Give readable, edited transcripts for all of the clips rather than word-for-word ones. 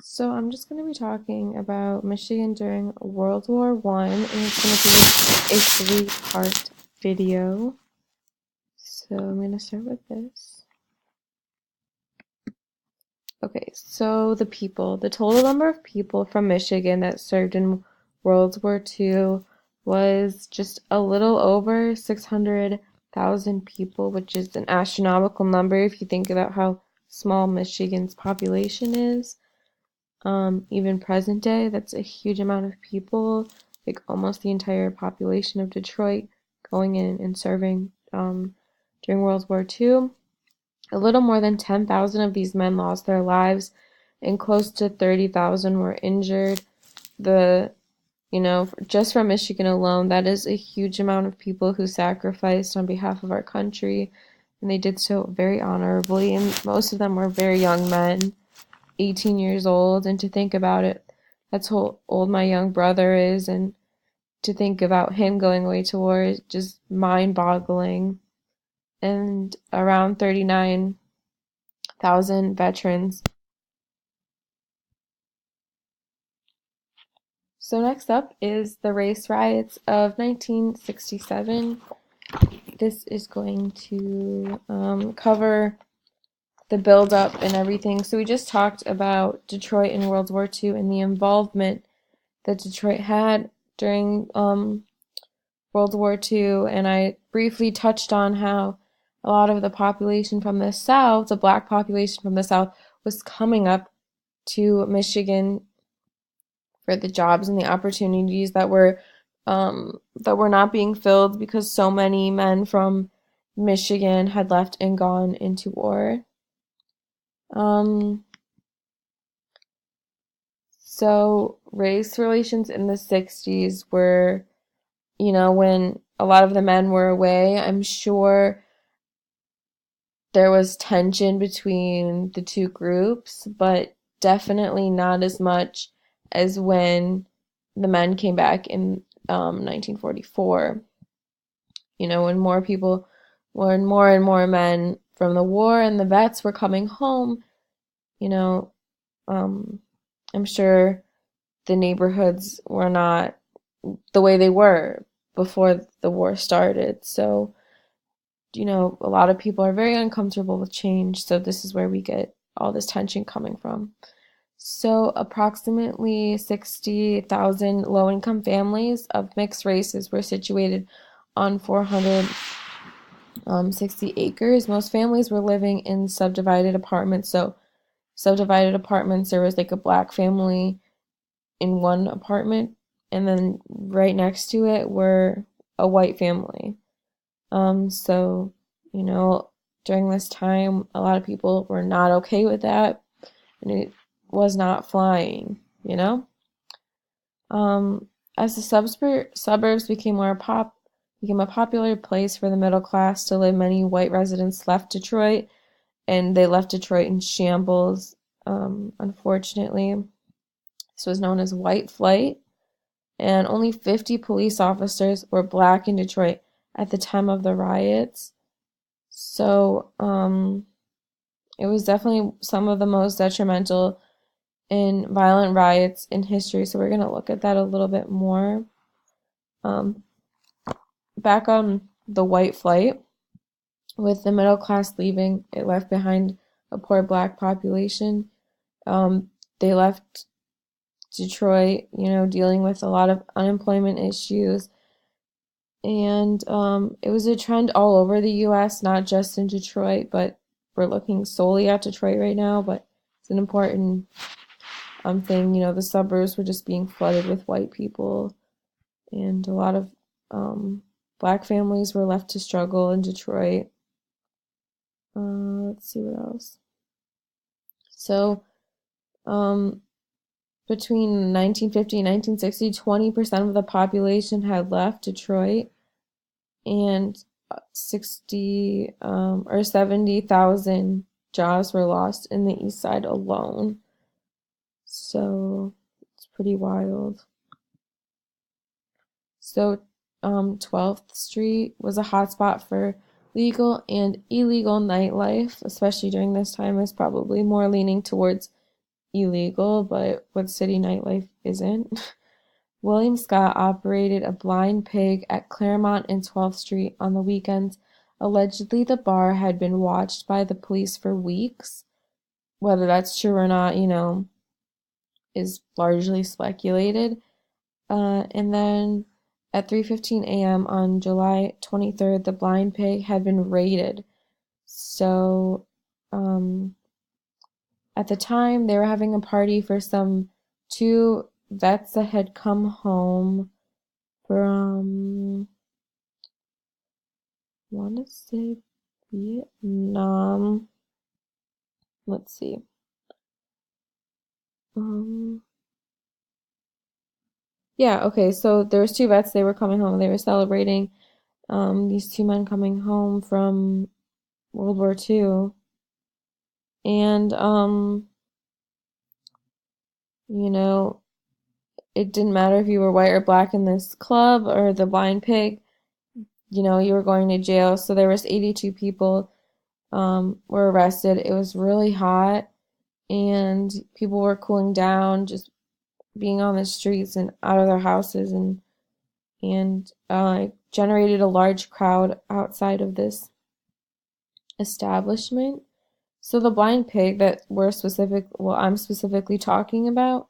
So I'm just going to be talking about Michigan during World War One, and it's going to be a three-part video. So I'm going to start with this. Okay, so the total number of people from Michigan that served in World War Two was just a little over 600,000 people, which is an astronomical number if you think about how small Michigan's population is. Even present day, that's a huge amount of people, like almost the entire population of Detroit going in and serving during World War II. A little more than 10,000 of these men lost their lives, and close to 30,000 were injured. The, just from Michigan alone, that is a huge amount of people who sacrificed on behalf of our country, and they did so very honorably, and most of them were very young men. 18 years old, and to think about it, that's how old my young brother is, and to think about him going away to war is just mind-boggling. And around 39,000 veterans. So next up is the race riots of 1967. This is going to cover the build-up and everything. So we just talked about Detroit in World War II and the involvement that Detroit had during World War II, and I briefly touched on how a lot of the population from the South, the black population from the South, was coming up to Michigan for the jobs and the opportunities that were not being filled because so many men from Michigan had left and gone into war. Um, so race relations in the 60s were, when a lot of the men were away, I'm sure there was tension between the two groups, but definitely not as much as when the men came back in 1944. When more and more men from the war and the vets were coming home, you know, um, I'm sure the neighborhoods were not the way they were before the war started. So, a lot of people are very uncomfortable with change. So this is where we get all this tension coming from. So approximately 60,000 low-income families of mixed races were situated on 460 acres. Most families were living in subdivided apartments. So subdivided apartments, there was like a black family in one apartment, and then right next to it were a white family. So, you know, during this time, a lot of people were not okay with that, and it was not flying. Um, as the suburbs became a popular place for the middle class to live, many white residents left Detroit, and they left Detroit in shambles. Unfortunately, this was known as white flight, and only 50 police officers were black in Detroit at the time of the riots. So, it was definitely some of the most detrimental and violent riots in history. So we're going to look at that a little bit more. Um, Back on the white flight, with the middle class leaving, it left behind a poor black population. They left Detroit, dealing with a lot of unemployment issues. And it was a trend all over the US, not just in Detroit, but we're looking solely at Detroit right now. But it's an important thing. The suburbs were just being flooded with white people, and a lot of black families were left to struggle in Detroit. Let's see what else. So, between 1950 and 1960, 20% of the population had left Detroit, and 60 or 70,000 jobs were lost in the east side alone. So, it's pretty wild. So, 12th Street was a hotspot for legal and illegal nightlife, especially during this time. Is probably more leaning towards illegal, but what city nightlife isn't? William Scott operated a blind pig at Claremont and 12th Street on the weekends. Allegedly, the bar had been watched by the police for weeks. Whether that's true or not, is largely speculated. And then at 3:15 a.m. on July 23rd, the blind pig had been raided. So, at the time, they were having a party for some two vets that had come home from, I want to say Vietnam. Let's see. Yeah, okay, so there was two vets, they were coming home, they were celebrating these two men coming home from World War II. And you know, it didn't matter if you were white or black in this club or the blind pig, you were going to jail. So there was 82 people were arrested. It was really hot and people were cooling down, just being on the streets and out of their houses, and generated a large crowd outside of this establishment. So the blind pig that I'm specifically talking about,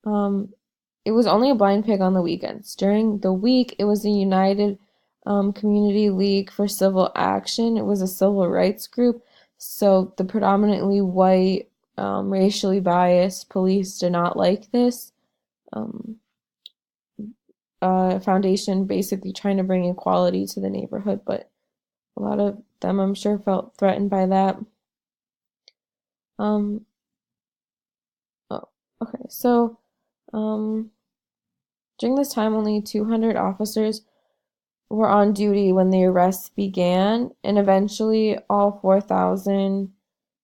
it was only a blind pig on the weekends. During the week, it was the United Community League for Civil Action. It was a civil rights group. So the predominantly white, racially biased police did not like this foundation, basically trying to bring equality to the neighborhood. But a lot of them, I'm sure, felt threatened by that. Um, oh, okay. So, during this time, only 200 officers were on duty when the arrests began, and eventually all 4,000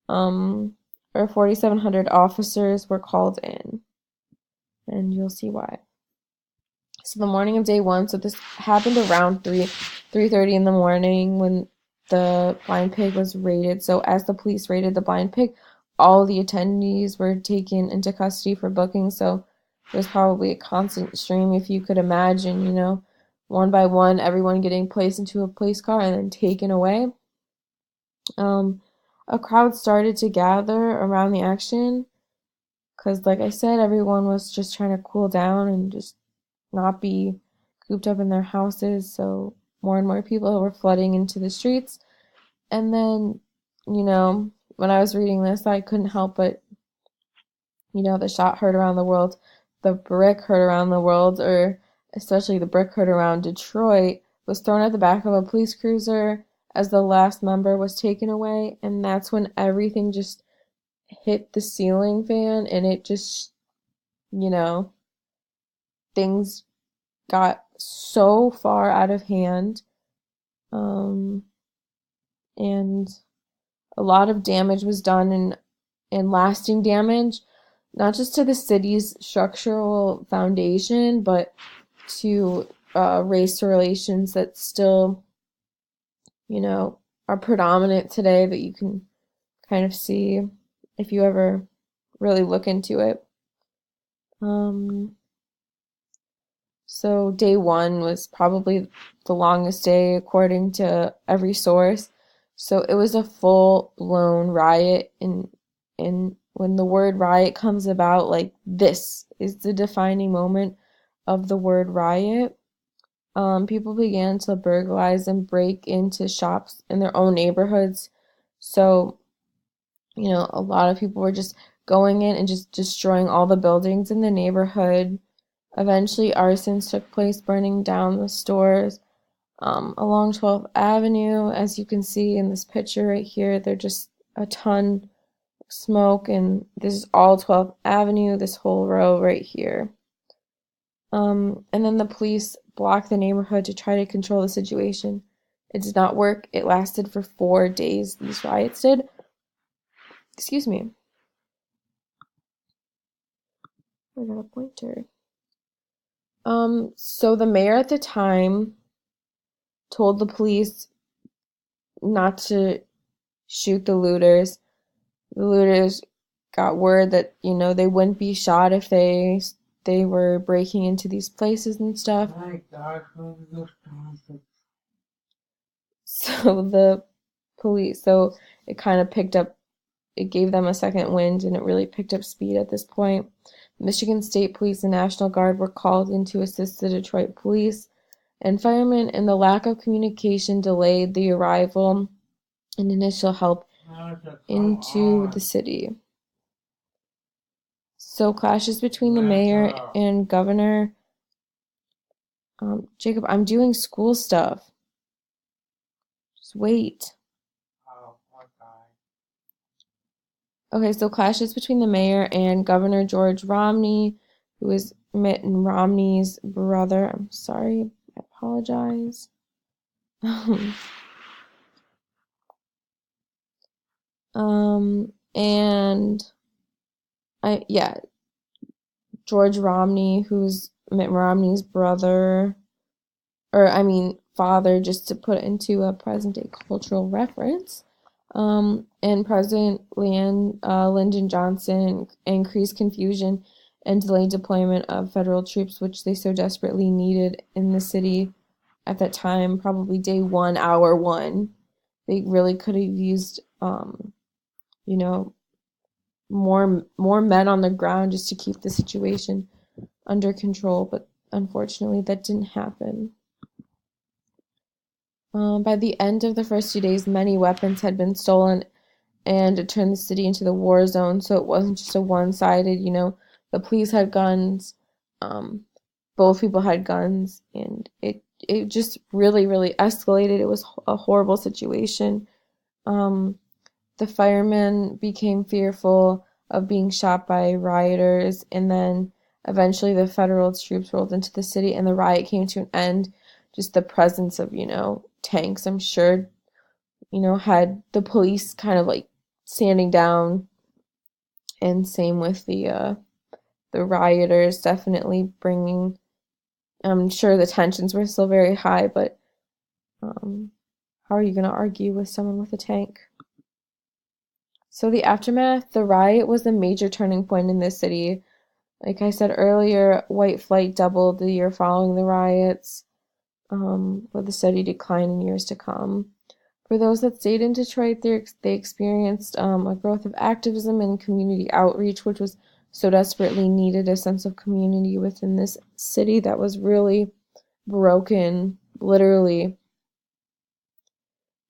or 4,700 officers were called in, and you'll see why. So the morning of day one, so this happened around 3:30 in the morning when the blind pig was raided. So as the police raided the blind pig, all the attendees were taken into custody for booking. So it was probably a constant stream, if you could imagine, one by one, everyone getting placed into a police car and then taken away. A crowd started to gather around the action because, like I said, everyone was just trying to cool down and just not be cooped up in their houses. So more and more people were flooding into the streets. And then, when I was reading this, I couldn't help but, the shot heard around the world, the brick heard around the world, or especially the brick heard around Detroit, was thrown at the back of a police cruiser as the last member was taken away. And that's when everything just hit the ceiling fan, and it just, things got so far out of hand, and a lot of damage was done, and lasting damage, not just to the city's structural foundation, but to race relations that still, are predominant today, that you can kind of see if you ever really look into it. So day one was probably the longest day according to every source. So it was a full-blown riot, and when the word riot comes about, like, this is the defining moment of the word riot. People began to burglarize and break into shops in their own neighborhoods. So, a lot of people were just going in and just destroying all the buildings in the neighborhood. Eventually, arsons took place, burning down the stores along 12th Avenue. As you can see in this picture right here, there's just a ton of smoke, and this is all 12th Avenue, this whole row right here. And then the police blocked the neighborhood to try to control the situation. It did not work. It lasted for 4 days, these riots did. Excuse me. I got a pointer. So the mayor at the time told the police not to shoot the looters. The looters got word that, they wouldn't be shot if they were breaking into these places and stuff. So the police, so it kind of picked up, it gave them a second wind, and it really picked up speed at this point. Michigan State Police and National Guard were called in to assist the Detroit police and firemen, and the lack of communication delayed the arrival and initial help into the city. So clashes between the mayor and governor. Jacob, I'm doing school stuff. Just wait. Okay, so clashes between the mayor and Governor George Romney, who is Mitt Romney's brother. I'm sorry, I apologize. And George Romney, who's Mitt Romney's brother, or I mean father, just to put it into a present day cultural reference. And President Lyndon Johnson increased confusion and delayed deployment of federal troops, which they so desperately needed in the city at that time, probably day one, hour one. They really could have used, more men on the ground just to keep the situation under control, but unfortunately that didn't happen. By the end of the first 2 days, many weapons had been stolen, and it turned the city into the war zone. So it wasn't just a one-sided, the police had guns, both people had guns, and it just really, really escalated. It was a horrible situation. The firemen became fearful of being shot by rioters, and then eventually the federal troops rolled into the city, and the riot came to an end. Just the presence of, tanks, I'm sure, had the police kind of like standing down, and same with the rioters, definitely bringing. I'm sure the tensions were still very high, but how are you going to argue with someone with a tank? So the aftermath, the riot was a major turning point in this city. Like I said earlier, white flight doubled the year following the riots, with a steady decline in years to come. For those that stayed in Detroit, they experienced a growth of activism and community outreach, which was so desperately needed, a sense of community within this city that was really broken, literally,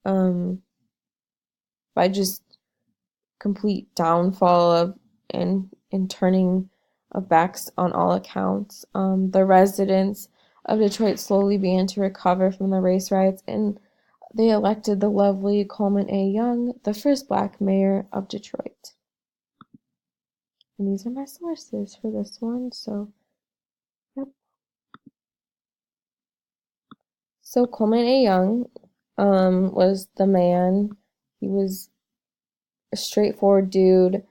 by just complete downfall of and turning of backs on all accounts. The residents of Detroit slowly began to recover from the race riots, and they elected the lovely Coleman A. Young, the first black mayor of Detroit. And these are my sources for this one, so, yep. So Coleman A. Young was the man. He was a straightforward dude.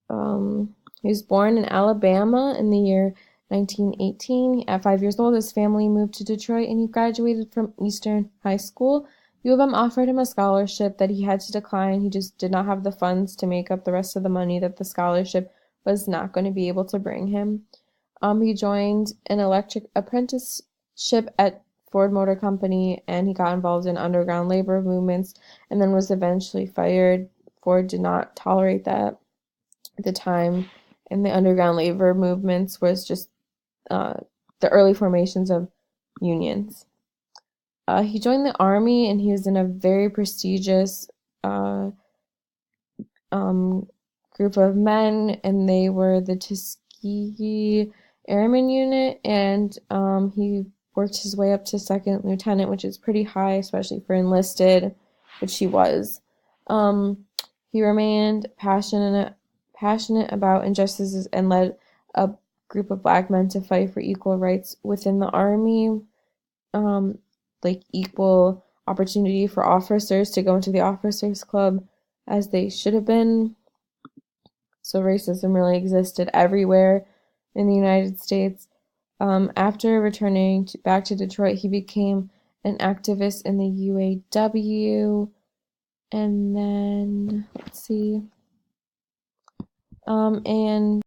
He was born in Alabama in the year 1918. At 5 years old, his family moved to Detroit, and he graduated from Eastern High School. U of M offered him a scholarship that he had to decline. He just did not have the funds to make up the rest of the money that the scholarship was not going to be able to bring him. He joined an electric apprenticeship at Ford Motor Company, and he got involved in underground labor movements, and then was eventually fired. Ford did not tolerate that at the time, and the underground labor movements was just the early formations of unions. He joined the army, and he was in a very prestigious group of men, and they were the Tuskegee Airmen Unit, and he worked his way up to second lieutenant, which is pretty high, especially for enlisted, which he was. He remained passionate about injustices and led a group of black men to fight for equal rights within the army, like equal opportunity for officers to go into the officers club as they should have been. So racism really existed everywhere in the United States. After returning back to Detroit, he became an activist in the UAW. And then, let's see. And